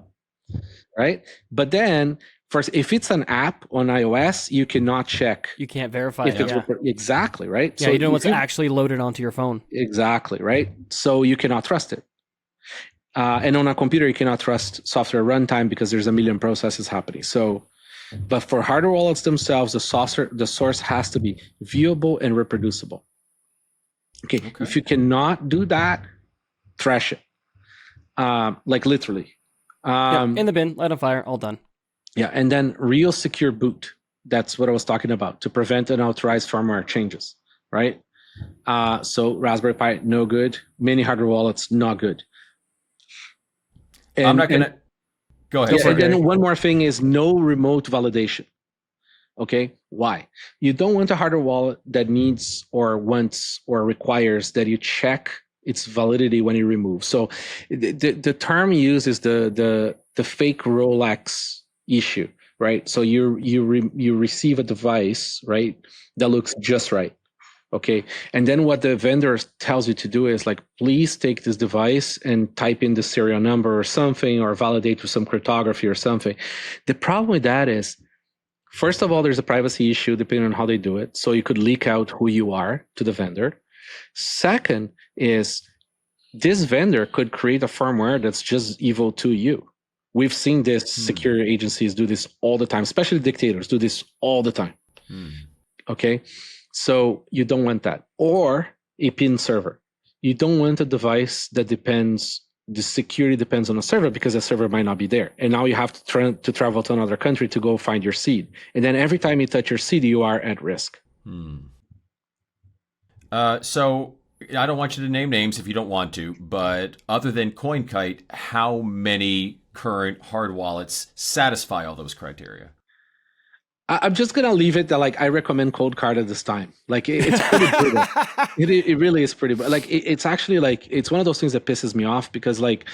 right? But then first, if it's an app on iOS, you cannot check. You can't verify if it's exactly, right? Yeah, so you don't know what's actually loaded onto your phone. Exactly, right? So you cannot trust it. And on a computer, you cannot trust software runtime because there's a million processes happening. So, but for hardware wallets themselves, the source has to be viewable and reproducible. Okay. If you cannot do that, trash it, like literally. In the bin, light on fire, all done. Yeah, and then real secure boot. That's what I was talking about, to prevent unauthorized firmware changes, right? So Raspberry Pi, no good. Many hardware wallets, not good. I'm not gonna go ahead. Yeah, and then one more thing is no remote validation. Okay, why? You don't want a hardware wallet that needs or wants or requires that you check its validity when you remove. So the term used is the fake Rolex issue, right? So you receive a device, right, that looks just right. Okay, and then what the vendor tells you to do is like, please take this device and type in the serial number or something, or validate with some cryptography or something. The problem with that is, first of all, there's a privacy issue depending on how they do it. So you could leak out who you are to the vendor. Second is, this vendor could create a firmware that's just evil to you. We've seen this, security agencies do this all the time, especially dictators do this all the time. Okay, so you don't want that. Or a PIN server. You don't want a device that the security depends on a server, because the server might not be there. And now you have to travel to another country to go find your seed. And then every time you touch your seed, you are at risk. So I don't want you to name names if you don't want to, but other than Coinkite, how many current hard wallets satisfy all those criteria? I'm just gonna leave it that like I recommend Coldcard at this time. Like it's pretty brutal. It really is pretty. Like it's actually like it's one of those things that pisses me off, because like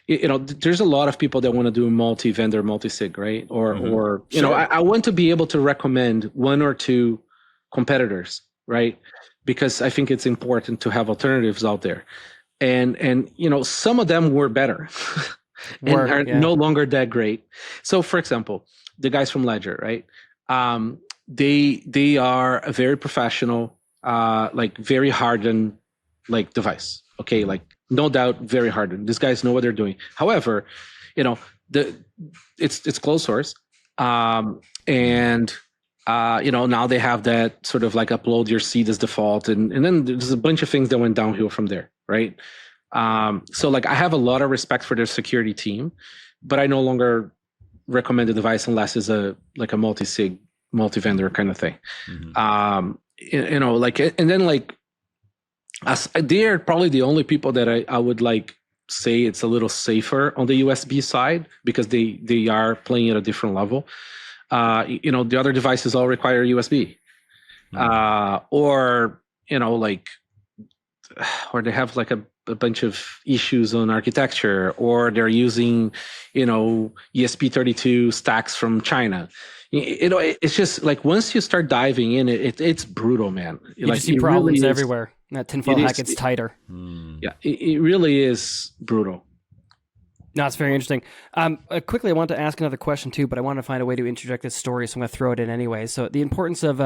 there's a lot of people that want to do multi-vendor, multi-sig, right? Or I want to be able to recommend one or two competitors, right? Because I think it's important to have alternatives out there, and some of them were better and are no longer that great. So for example, the guys from Ledger, right? They are a very professional, like very hardened, like device. Okay, like no doubt, very hardened. These guys know what they're doing. However, it's closed source, and now they have that sort of like upload your seed as default, and then there's a bunch of things that went downhill from there, right? So like I have a lot of respect for their security team, but I no longer recommend the device unless it's a multi-sig, multi-vendor kind of thing. Like, and then like they are probably the only people that I would like say it's a little safer on the USB side, because they are playing at a different level. The other devices all require USB, or they have like a bunch of issues on architecture, or they're using, ESP32 stacks from China. It's just like once you start diving in, it's brutal, man. You just see problems really everywhere. That tinfoil hat gets tighter. Yeah, it really is brutal. No, it's very interesting. Quickly, I want to ask another question too, but I want to find a way to interject this story, so I'm going to throw it in anyway. So the importance of,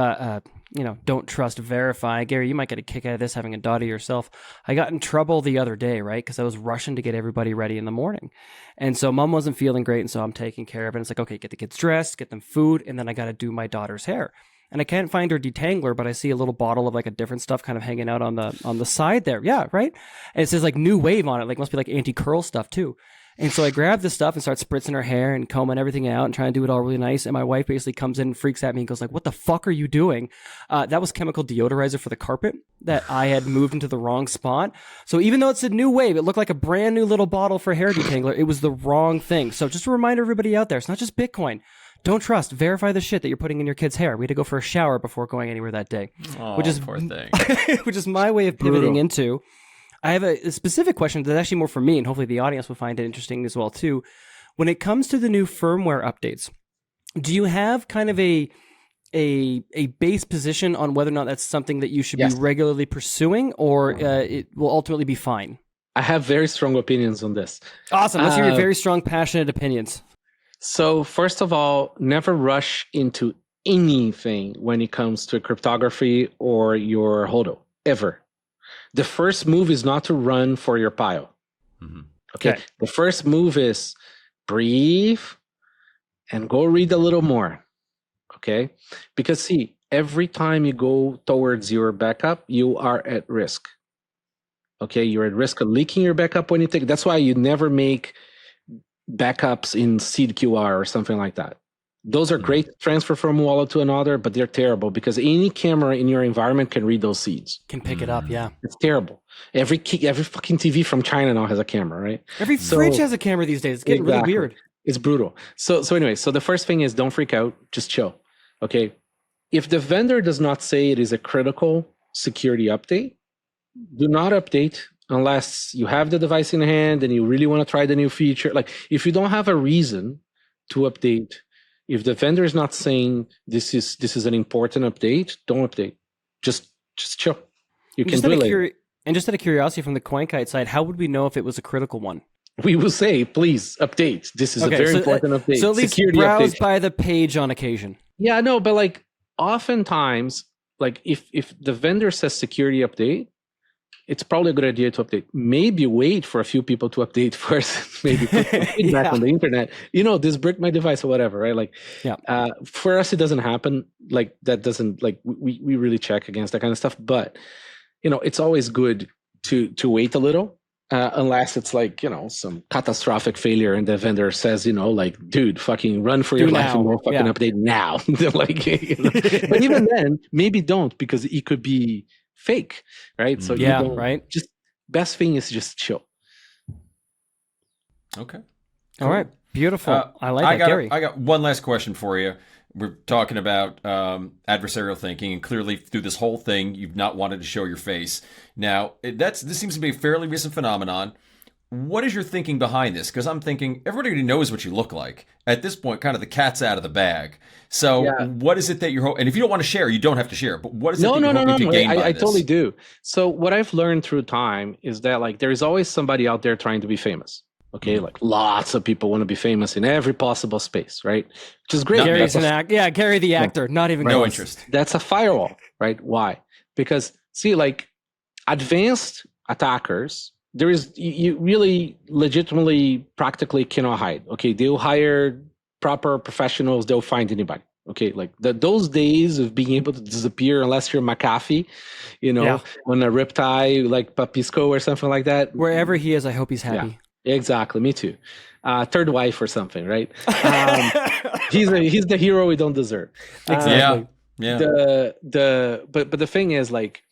don't trust, verify. Gary, you might get a kick out of this, having a daughter yourself. I got in trouble the other day, right? Because I was rushing to get everybody ready in the morning. And so mom wasn't feeling great, and so I'm taking care of it. And it's like, okay, get the kids dressed, get them food, and then I got to do my daughter's hair. And I can't find her detangler, but I see a little bottle of like a different stuff kind of hanging out on the side there. Yeah, right? And it says like New Wave on it, like must be like anti-curl stuff too. And so I grab this stuff and start spritzing her hair and combing everything out and trying to do it all really nice. And my wife basically comes in and freaks at me and goes like, what the fuck are you doing? That was chemical deodorizer for the carpet that I had moved into the wrong spot. So even though it's a New Wave, it looked like a brand new little bottle for hair detangler. It was the wrong thing. So just a reminder, everybody out there, it's not just Bitcoin. Don't trust. Verify the shit that you're putting in your kid's hair. We had to go for a shower before going anywhere that day. Oh, which is poor thing. which is my way of pivoting into. I have a specific question that's actually more for me, and hopefully the audience will find it interesting as well too. When it comes to the new firmware updates, do you have kind of a base position on whether or not that's something that you should be regularly pursuing, or it will ultimately be fine? I have very strong opinions on this. Awesome. Let's hear your very strong, passionate opinions. So first of all, never rush into anything when it comes to cryptography or your HODL, ever. The first move is not to run for your pile. Mm-hmm. Okay. The first move is breathe and go read a little more. Okay. Because see, every time you go towards your backup, you are at risk. Okay, you're at risk of leaking your backup when you take. That's why you never make backups in seed QR or something like that. Those are great to transfer from one wallet to another, but they're terrible because any camera in your environment can read those seeds. Can pick it up, yeah. It's terrible. Every fucking TV from China now has a camera, right? Every fridge has a camera these days. It's getting really weird. It's brutal. So anyway, so the first thing is don't freak out, just chill. Okay. If the vendor does not say it is a critical security update, do not update unless you have the device in hand and you really want to try the new feature. Like if you don't have a reason to update, if the vendor is not saying this is an important update, don't update. Just chill. You can do it later. And just out of curiosity from the Coinkite side, how would we know if it was a critical one? We will say, please update. This is a very important update. So at least security browse update. by the page on occasion. Yeah, no, but like oftentimes, like if the vendor says security update, it's probably a good idea to update. Maybe wait for a few people to update first. Maybe put some feedback on the internet. This bricked my device or whatever, right? Like, for us, it doesn't happen. Like that doesn't like we really check against that kind of stuff. But it's always good to wait a little, unless it's like some catastrophic failure and the vendor says like, dude, fucking run for your life and we'll fucking update now. Like, but even then, maybe don't because it could be fake, right? So right. Just best thing is just chill. Okay. All right. Beautiful. I like that, Gary. I got one last question for you. We're talking about adversarial thinking, and clearly through this whole thing, you've not wanted to show your face. Now, this seems to be a fairly recent phenomenon. What is your thinking behind this? Because I'm thinking everybody knows what you look like. At this point, kind of the cat's out of the bag. So what is it that you're hoping? And if you don't want to share, you don't have to share. But what is it that you're hoping to gain by I this? totally do. So what I've learned through time is that like there is always somebody out there trying to be famous. Okay, like lots of people want to be famous in every possible space, right? Which is great. Gary's Gary the actor, not even no close. interest. That's a firewall, right? Why? Because see, like advanced attackers, there is you really legitimately practically cannot hide. Okay, they'll hire proper professionals. They'll find anybody. Okay, like those days of being able to disappear unless you're McAfee, on a riptide like Papisco or something like that. Wherever he is, I hope he's happy. Yeah. Exactly, me too. Third wife or something, right? He's the hero we don't deserve. Exactly. Yeah. But the thing is, like,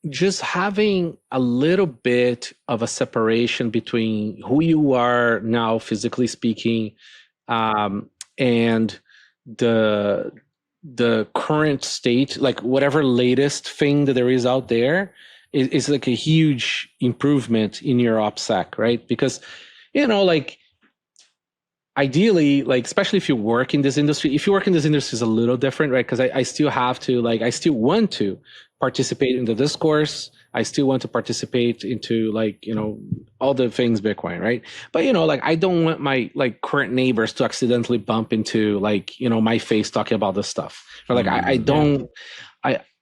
just having a little bit of a separation between who you are now, physically speaking, and the current state, like whatever latest thing that there is out there. Is like a huge improvement in your OpSec, right? Because, like ideally, like especially if you work in this industry, it's a little different, right? Because I still have to, I still want to participate in the discourse. I still want to participate into all the things Bitcoin, right? But I don't want my current neighbors to accidentally bump into my face talking about this stuff. Or I don't.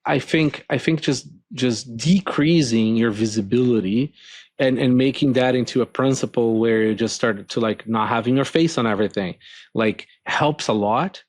I think just decreasing your visibility and making that into a principle where you just started to not having your face on everything helps a lot,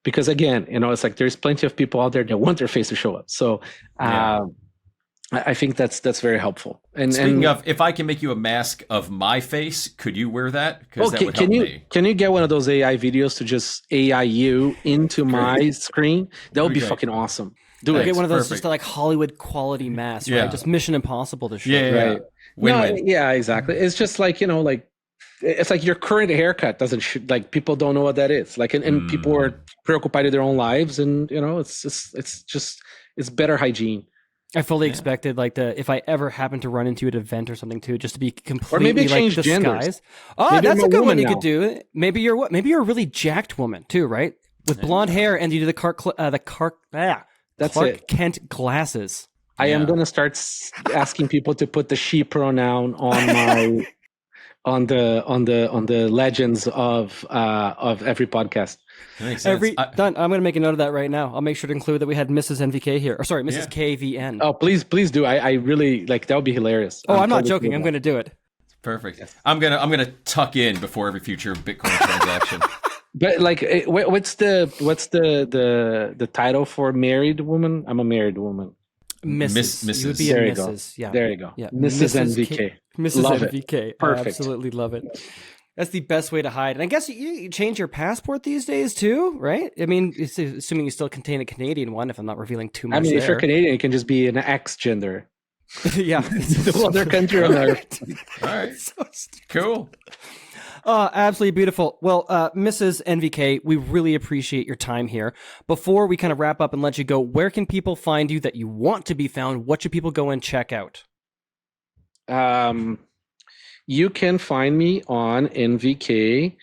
because again, it's there's plenty of people out there that want their face to show up. So I think that's very helpful. And speaking of, if I can make you a mask of my face, could you wear that? Because that would help me. Can you get one of those AI videos to just AI you into my screen? That would be fucking awesome. Do it. Get one of those just Hollywood quality masks, right? Just Mission Impossible to show. Right. Win-win. Yeah, exactly. It's just it's like your current haircut doesn't people don't know what that is. And people are preoccupied with their own lives, and it's better hygiene. I fully expected if I ever happen to run into an event or something too, just to be completely or maybe change disguised. Genders. Oh, maybe that's a good one you now. could do. Maybe you're a really jacked woman too, right? With blonde hair, and you do That's Clark it. Kent glasses. I am going to start asking people to put the she pronoun on my on the legends of every podcast. That makes sense. Done. I'm going to make a note of that right now. I'll make sure to include that we had Mrs. NVK here. Or sorry, Mrs. KVN. Oh, please do. I really that would be hilarious. Oh, I'm not joking. I'm going to do it. Perfect. Yes. I'm gonna tuck in before every future Bitcoin transaction. But what's the title for married woman? I'm a married woman. Mrs. You would be There a you go. Mrs. Yeah. There you go. Yeah. Mrs. NVK. Mrs. Love NVK. it. Perfect. I absolutely love it. That's the best way to hide. And I guess you change your passport these days too, right? I mean, assuming you still contain a Canadian one, if I'm not revealing too much. I mean, there. if you're Canadian, it can just be an X gender. Yeah. No other country on earth. All right. Cool. Oh, absolutely beautiful. Well, Mrs. NVK, we really appreciate your time here. Before we kind of wrap up and let you go, where can people find you that you want to be found? What should people go and check out? You can find me on NVK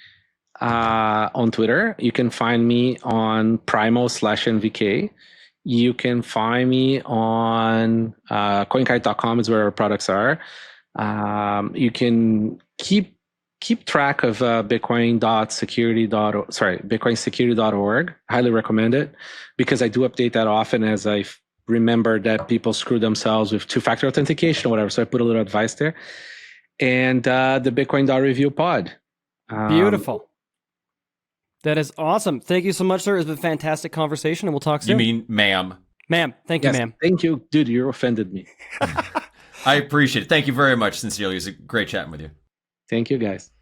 on Twitter. You can find me on Primo/NVK. You can find me on Coinkite.com is where our products are. You can keep track of bitcoinsecurity.org. Highly recommend it because I do update that often as I remember that people screw themselves with two-factor authentication or whatever. So I put a little advice there. And the Bitcoin.review pod. Beautiful. That is awesome. Thank you so much, sir. It's been a fantastic conversation, and we'll talk soon. You mean ma'am? Ma'am. Thank you, ma'am. Thank you. Dude, you offended me. I appreciate it. Thank you very much, sincerely. It was a great chatting with you. Thank you, guys.